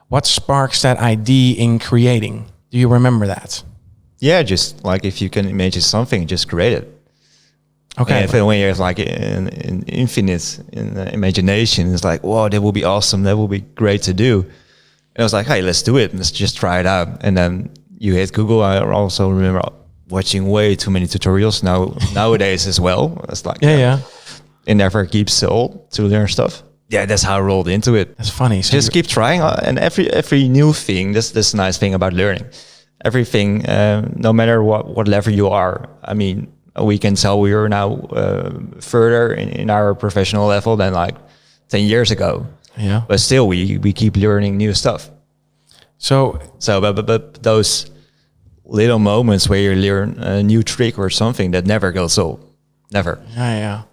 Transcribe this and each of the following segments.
what sparks that idea in creating? Do you remember that? Yeah, just like if you can imagine something, just create it. Okay. And when you're like in infinite in imagination, it's like, whoa, that will be awesome. That will be great to do. And I was like, hey, let's do it. Let's just try it out. And then you hit Google. I also remember watching way too many tutorials nowadays as well. It's like, yeah. It never keeps old to learn stuff. Yeah, that's how I rolled into it. That's funny. So just keep trying. And every new thing, that's the nice thing about learning. Everything, no matter what level you are. I mean, we can tell we are now further in our professional level than like 10 years ago. Yeah. But still, we keep learning new stuff. But those little moments where you learn a new trick or something that never goes old. Never. Yeah.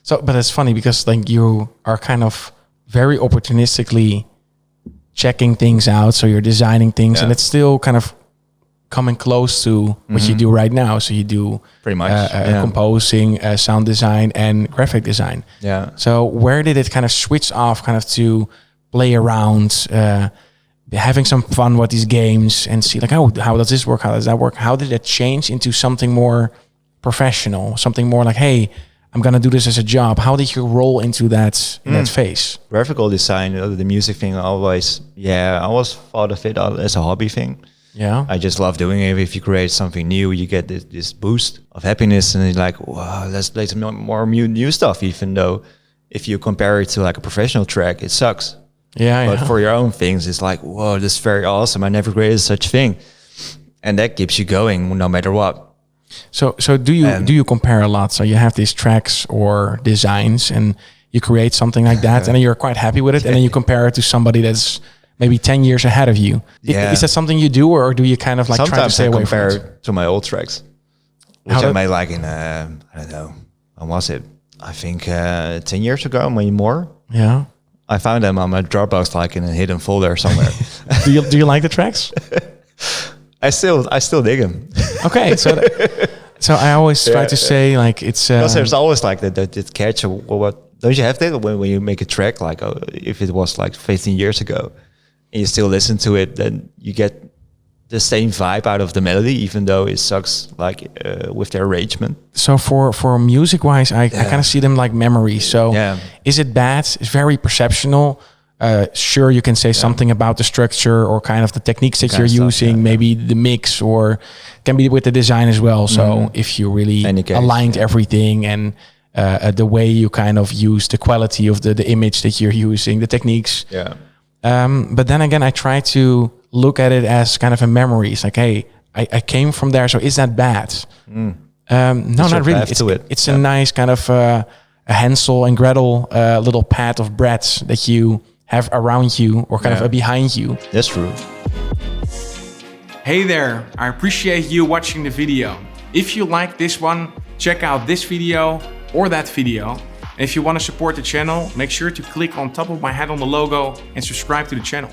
So, but it's funny because like you are kind of very opportunistically checking things out. So you're designing things and it's still kind of coming close to what you do right now. So you do pretty much composing, sound design, and graphic design. Yeah. So where did it kind of switch off, kind of to play around, having some fun with these games, and see like, oh, how does this work? How does that work? How did it change into something more professional? Something more like, hey, I'm gonna do this as a job. How did you roll into that in that phase? Graphical design, the music thing, I always thought of it as a hobby thing. Yeah, I just love doing it. If you create something new, you get this boost of happiness, and it's like, wow, let's play some more new stuff. Even though if you compare it to like a professional track, it sucks. But for your own things, it's like, whoa, this is very awesome. I never created such a thing, and that keeps you going no matter what. So do you compare a lot? So you have these tracks or designs, and you create something like that, and then you're quite happy with it, and then you compare it to somebody that's maybe 10 years ahead of you. Yeah. Is that something you do, or do you kind of like sometimes try to stay away from it? Compare to my old tracks, which I made like in I don't know, when was it? I think 10 years ago, maybe more. Yeah. I found them on my Dropbox, like in a hidden folder somewhere. do you like the tracks? I still dig them. Okay, so I always try to say like it's because there's always like that catch. What don't you have that when you make a track, like if it was like 15 years ago, and you still listen to it, then you get the same vibe out of the melody, even though it sucks like with the arrangement. So for music wise, I kind of see them like memories. So is it bad? It's very perceptional. Sure, you can say something about the structure or kind of the techniques that you're using, maybe the mix, or can be with the design as well. So if you really aligned everything and the way you kind of use the quality of the image that you're using, the techniques. Yeah. But then again, I try to look at it as kind of a memory. It's like, hey, I came from there. So is that bad? No, not really. It's a nice kind of a Hansel and Gretel little pat of bread that you have around you or kind of behind you. That's true. Hey there, I appreciate you watching the video. If you like this one, check out this video or that video. And if you want to support the channel, make sure to click on top of my head on the logo and subscribe to the channel.